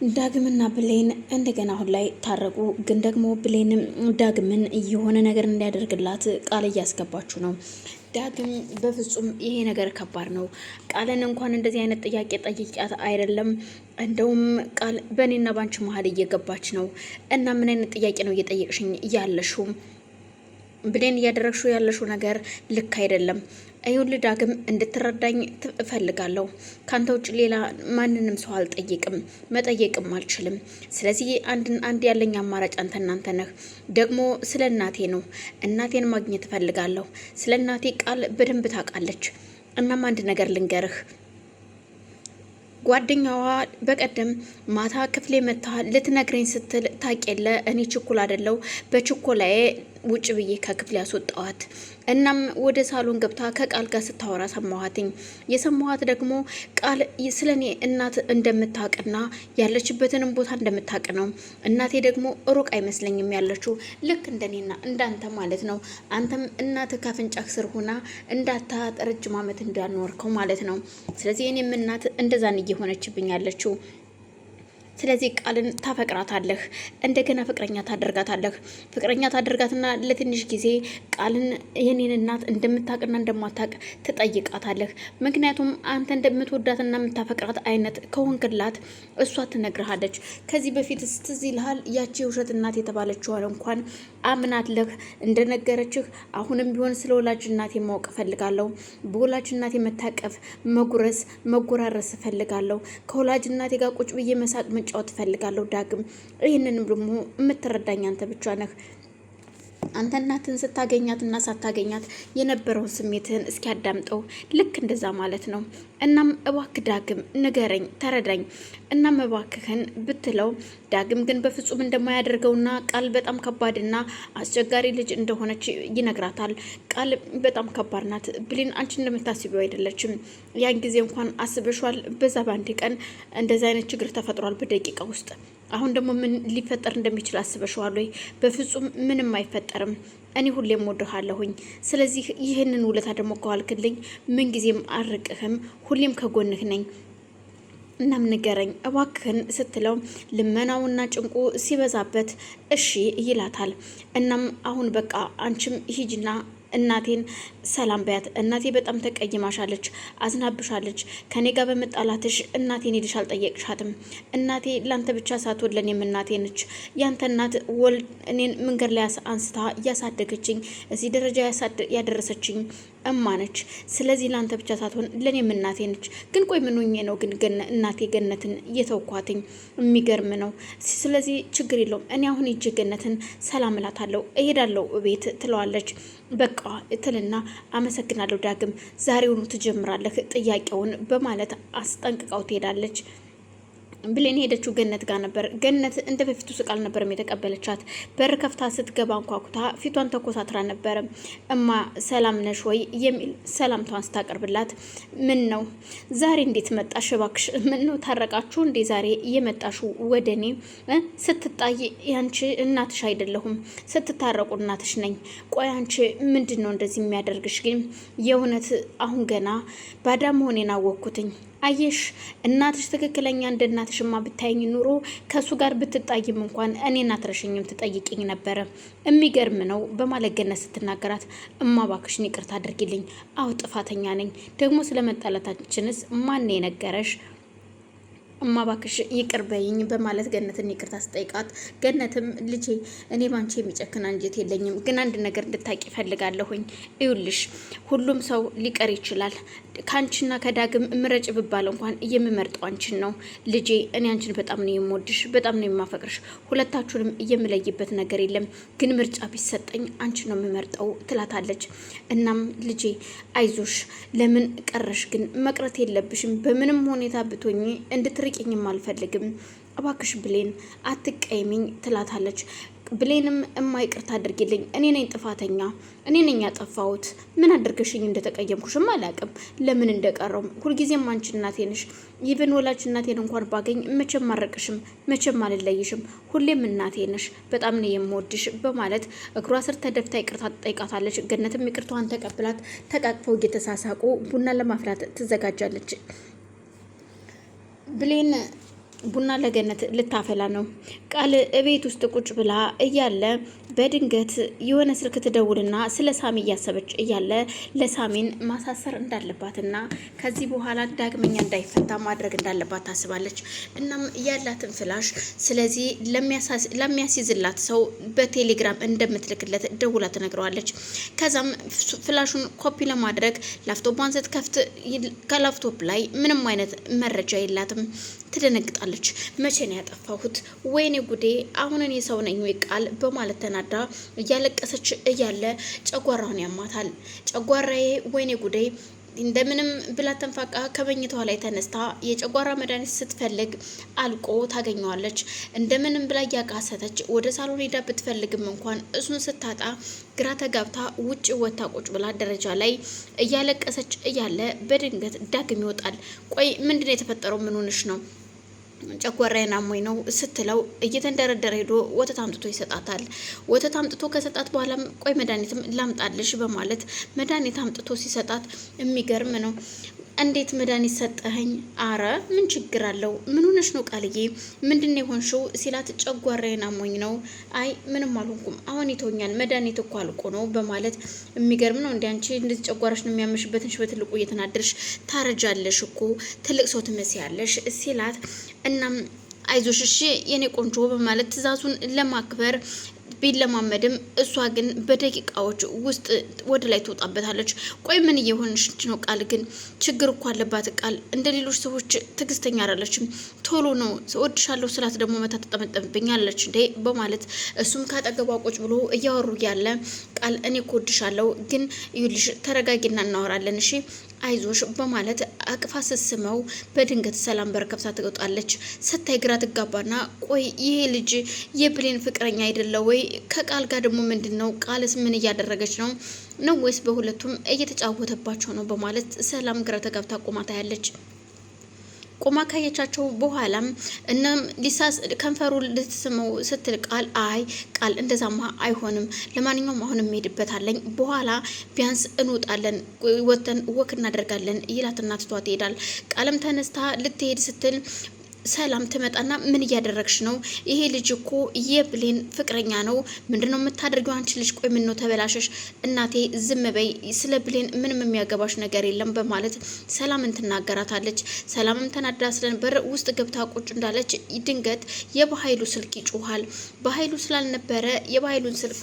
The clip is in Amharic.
ዳግምና ብሌን እንደገና አሁን ላይ ታረቁ። ግን ደግሞ ብሌንም ዳግምን የሆነ ነገር እንዲያደርግላት ቃል እያስገባችሁ ነው። ዳግም በፍጹም ይሄ ነገር ከባድ ነው። ቃልን እንኳን እንደዚህ አይነት ጥያቄ ጠይቂያት አይደለም። እንደውም ቃል በእኔና ባንቺ መሀል እየገባች ነው እና ምን አይነት ጥያቄ ነው እየጠየቅሽኝ ያለሽው? ብሌን እያደረግሽው ያለሽው ነገር ልክ አይደለም። ይኸውልህ ዳግም እንድትረዳኝ እፈልጋለሁ። ካንተ ውጭ ሌላ ማንንም ሰው አልጠይቅም፣ መጠየቅም አልችልም። ስለዚህ አንድ ያለኝ አማራጭ አንተ እናንተ ነህ። ደግሞ ስለ እናቴ ነው። እናቴን ማግኘት እፈልጋለሁ። ስለ እናቴ ቃል በደንብ ታውቃለች። እናም አንድ ነገር ልንገርህ። ጓደኛዋ በቀደም ማታ ክፍሌ መታ ልትነግረኝ ስትል ታውቂያለ እኔ ችኩል አይደለው በችኮላዬ ውጭ ብዬ ከክፍል ያስወጣዋት። እናም ወደ ሳሎን ገብታ ከቃል ጋር ስታወራ ሰማኋትኝ። የሰማኋት ደግሞ ቃል ስለኔ እናት እንደምታውቅና ያለችበትንም ቦታ እንደምታውቅ ነው። እናቴ ደግሞ ሩቅ አይመስለኝም ያለችው ልክ እንደኔና እንዳንተ ማለት ነው። አንተም እናት ካፍንጫክ ስር ሆና እንዳታት ረጅም ዓመት እንዳኖርከው ማለት ነው። ስለዚህ እኔም እናት እንደዛን እየሆነችብኝ ያለችው። ስለዚህ ቃልን ታፈቅራታለህ፣ እንደገና ፍቅረኛ ታደርጋታለህ። ፍቅረኛ ታደርጋትና ለትንሽ ጊዜ ቃልን የኔን እናት እንደምታውቅና እንደማታውቅ ትጠይቃታለህ። ምክንያቱም አንተ እንደምትወዳትና የምታፈቅራት አይነት ከሆንክላት እሷ ትነግርሃለች። ከዚህ በፊት ትዝ ይልሃል ያቺ የውሸት እናት የተባለችዋን እንኳን አምናትለህ እንደነገረችህ አሁንም ቢሆን ስለ ወላጅ እናቴ ማወቅ እፈልጋለሁ። በወላጅ እናቴ መታቀፍ፣ መጉረስ፣ መጎራረስ እፈልጋለሁ። ከወላጅ እናቴ ጋር ቁጭ ብዬ መሳቅ መጫወት እፈልጋለሁ። ዳግም ይህንንም ደግሞ የምትረዳኝ አንተ ብቻ ነህ። አንተ እናትን ስታገኛትና ሳታገኛት የነበረውን ስሜትህን እስኪያዳምጠው ልክ እንደዛ ማለት ነው። እናም እባክህ ዳግም ንገረኝ፣ ተረዳኝ። እናም እባክህን ብትለው ዳግም ግን በፍጹም እንደማያደርገውና ቃል በጣም ከባድና አስቸጋሪ ልጅ እንደሆነች ይነግራታል። ቃል በጣም ከባድ ናት ብሌን፣ አንቺ እንደምታስቢው አይደለችም። ያን ጊዜ እንኳን አስበሿል። በዛ በአንድ ቀን እንደዚ አይነት ችግር ተፈጥሯል በደቂቃ ውስጥ። አሁን ደግሞ ምን ሊፈጠር እንደሚችል አስበሽዋል ወይ? በፍጹም ምንም አይፈጠርም። እኔ ሁሌም ወድሃለሁኝ። ስለዚህ ይህንን ውለታ ደግሞ ከዋልክልኝ ምንጊዜም አርቅህም፣ ሁሌም ከጎንህ ነኝ። እናም ንገረኝ እባክህን ስትለው ልመናውና ጭንቁ ሲበዛበት እሺ ይላታል። እናም አሁን በቃ አንቺም ሂጅና እናቴን ሰላም በያት። እናቴ በጣም ተቀይማሻለች፣ አዝናብሻለች። ከኔ ጋር በመጣላትሽ እናቴን ሄድሽ አልጠየቅሻትም። እናቴ ላንተ ብቻ ሳትሆን ለኔም እናቴ ነች። ያንተ እናት እኔን መንገድ ላይ አንስታ እያሳደገችኝ እዚህ ደረጃ ያደረሰችኝ እማ ነች። ስለዚህ ላንተ ብቻ ሳትሆን ለኔም እናቴ ነች። ግን ቆይ ምን ሆኜ ነው ግን እናቴ ገነትን እየተውኳትኝ? የሚገርም ነው። ስለዚህ ችግር የለውም እኔ አሁን ሂጅ ገነትን ሰላም እላታለሁ፣ እሄዳለሁ ቤት ትለዋለች። በቃ ትልና አመሰግናለሁ ዳግም፣ ዛሬውኑ ትጀምራለህ ጥያቄውን በማለት አስጠንቅቃው ትሄዳለች። ብሌን ሄደችው ገነት ጋር ነበር። ገነት እንደ በፊቱ ስቃል ነበር የተቀበለቻት። በር ከፍታ ስትገባ እንኳኩታ ፊቷን ተኮሳትራ ነበር። እማ ሰላም ነሽ ወይ የሚል ሰላምታዋን ስታቀርብላት፣ ምን ነው ዛሬ እንዴት መጣሽ እባክሽ? ምን ነው ታረቃችሁ እንዴ ዛሬ እየመጣሹ ወደኔ? ስትጣይ ያንቺ እናትሽ አይደለሁም፣ ስትታረቁ እናትሽ ነኝ። ቆይ አንቺ ምንድን ነው እንደዚህ የሚያደርግሽ ግን? የእውነት አሁን ገና ባዳ መሆኔን አወቅኩትኝ። አየሽ እናትሽ ትክክለኛ እንደ እናትሽማ ብታይኝ ኑሮ ከሱ ጋር ብትጣይም እንኳን እኔን አትረሽኝም ትጠይቅኝ ነበረ። የሚገርም ነው በማለት ገነት ስትናገራት፣ እማ እባክሽን ይቅርታ አድርጊልኝ። አዎ ጥፋተኛ ነኝ። ደግሞ ስለመጣላታችንስ ማን የነገረሽ? እማ እባክሽ ይቅር በይኝ በማለት ገነትን ይቅርታ ስጠይቃት፣ ገነትም ልጄ እኔ ባንቺ የሚጨክን አንጀት የለኝም፣ ግን አንድ ነገር እንድታቂ ፈልጋለሁኝ። ይውልሽ ሁሉም ሰው ሊቀር ይችላል። ከአንቺና ከዳግም ምረጭ ብባል እንኳን የምመርጠው አንቺን ነው ልጄ። እኔ አንቺን በጣም ነው የምወድሽ፣ በጣም ነው የማፈቅርሽ። ሁለታችሁንም የምለይበት ነገር የለም፣ ግን ምርጫ ቢሰጠኝ አንቺን ነው የምመርጠው ትላታለች። እናም ልጄ አይዞሽ፣ ለምን ቀረሽ ግን? መቅረት የለብሽም። በምንም ሁኔታ ብትሆኚ እንድትርቂኝም አልፈልግም። እባክሽ ብሌን አትቀይሚኝ ትላታለች። ብሌንም እማ ይቅርታ አድርጊልኝ፣ እኔ ነኝ ጥፋተኛ፣ እኔ ነኝ ያጠፋሁት። ምን አድርገሽኝ እንደተቀየምኩሽም አላውቅም፣ ለምን እንደቀረው። ሁልጊዜም አንቺ እናቴ ነሽ። ይብን ወላጅ እናቴን እንኳን ባገኝ መቼም አልረቅሽም፣ መቼም አልለይሽም። ሁሌም እናቴ ነሽ፣ በጣም ነው የምወድሽ በማለት እግሯ ስር ተደፍታ ይቅርታ ትጠይቃታለች። ገነትም ይቅርታዋን ተቀብላት ተቃቅፈው እየተሳሳቁ ቡና ለማፍላት ትዘጋጃለች። ብሌን ቡና ለገነት ልታፈላ ነው። ቃል እቤት ውስጥ ቁጭ ብላ እያለ በድንገት የሆነ ስልክ ትደውልና ስለ ሳሚ እያሰበች እያለ ለሳሚን ማሳሰር እንዳለባትና ከዚህ በኋላ ዳግመኛ እንዳይፈታ ማድረግ እንዳለባት ታስባለች። እናም ያላትን ፍላሽ ስለዚህ ለሚያስይዝላት ሰው በቴሌግራም እንደምትልክለት ደውላ ትነግረዋለች። ከዛም ፍላሹን ኮፒ ለማድረግ ላፕቶፕን ስትከፍት ከላፕቶፕ ላይ ምንም አይነት መረጃ የላትም። ትደነግጣለች። መቼ ነው ያጠፋሁት? ወይኔ ጉዴ! አሁን እኔ ሰው ነኝ ወይ ቃል በማለት ተናዳ እያለቀሰች እያለ ጨጓራውን ያማታል። ጨጓራዬ ወይኔ ጉዴ! እንደምንም ብላ ተንፋቃ ከመኝታዋ ላይ ተነስታ የጨጓራ መድኃኒት ስትፈልግ አልቆ ታገኘዋለች። እንደምንም ብላ እያቃሰተች ወደ ሳሎን ሄዳ ብትፈልግም እንኳን እሱን ስታጣ ግራ ተጋብታ ውጭ ወታ ቁጭ ብላ ደረጃ ላይ እያለቀሰች እያለ በድንገት ዳግም ይወጣል። ቆይ ምንድነው የተፈጠረው? ምን ሆነሽ ነው? ጨጓራዬን አሞኝ ነው ስትለው እየተንደረደረ ሄዶ ወተት አምጥቶ ይሰጣታል። ወተት አምጥቶ ከሰጣት በኋላም ቆይ መድኃኒትም ላምጣልሽ በማለት መድኃኒት አምጥቶ ሲሰጣት የሚገርም ነው። እንዴት መድኃኒት ሰጠኸኝ? አረ ምን ችግር አለው? ምን ሆነሽ ነው ቃልዬ? ምንድነው የሆንሽው? ሲላት ጨጓራዬን አሞኝ ነው። አይ ምንም አልሆንኩም፣ አሁን ይተውኛል፣ መድኃኒት እኮ አልቆ ነው በማለት የሚገርም ነው። እንዴ አንቺ እንደዚህ ጨጓራሽ ነው የሚያመሽበትንሽ በትልቁ እየተናደርሽ ታረጃለሽ እኮ ትልቅ ሰው ትመስያለሽ ሲላት እናም አይዞሽ እሺ የኔ ቆንጆ በማለት ትዕዛዙን ለማክበር ቢለማመድም እሷ ግን በደቂቃዎች ውስጥ ወደ ላይ ትወጣበታለች። ቆይ ምን እየሆንሽ ነው ቃል? ግን ችግር እኮ አለባት ቃል። እንደ ሌሎች ሰዎች ትዕግስተኛ አይደለችም። ቶሎ ነው እወድሻለሁ ስላት ደግሞ መታ ተጠመጠምብኛለች እንዴ በማለት እሱም ካጠገቧ ቁጭ ብሎ እያወሩ ያለ ቃል እኔ እኮ እወድሻለሁ ግን ይኸውልሽ ተረጋጊና እናወራለን እሺ አይዞሽ በማለት አቅፋ ስስመው በድንገት ሰላም በር ከፍታ ትወጣለች። ስታይ ግራ ትጋባና ቆይ ይሄ ልጅ የብሌን ፍቅረኛ አይደለ ወይ? ከቃል ጋር ደግሞ ምንድን ነው? ቃልስ ምን እያደረገች ነው ወይስ በሁለቱም እየተጫወተባቸው ነው? በማለት ሰላም ግራ ተጋብታ ቆማ ታያለች። ቆማ ካየቻቸው በኋላም እናም ሊሳስ ከንፈሩ ልትስመው ስትል ቃል አይ ቃል እንደዛማ አይሆንም፣ ለማንኛውም አሁን እንሄድበታለን፣ በኋላ ቢያንስ እንወጣለን፣ ወተን ወክ እናደርጋለን ይላትና ትቷት ይሄዳል። ቃልም ተነስታ ልትሄድ ስትል ሰላም ትመጣና ምን እያደረግሽ ነው? ይሄ ልጅ እኮ የብሌን ፍቅረኛ ነው። ምንድነው የምታደርገው አንቺ ልጅ? ቆይ ምን ነው ተበላሸሽ? እናቴ ዝም በይ፣ ስለ ብሌን ምንም የሚያገባሽ ነገር የለም በማለት ሰላምን ትናገራታለች። ሰላምም ተናዳ ስለነበር ውስጥ ገብታ ቁጭ እንዳለች ድንገት የበኃይሉ ስልክ ይጮሃል። በኃይሉ ስላልነበረ የበኃይሉን ስልክ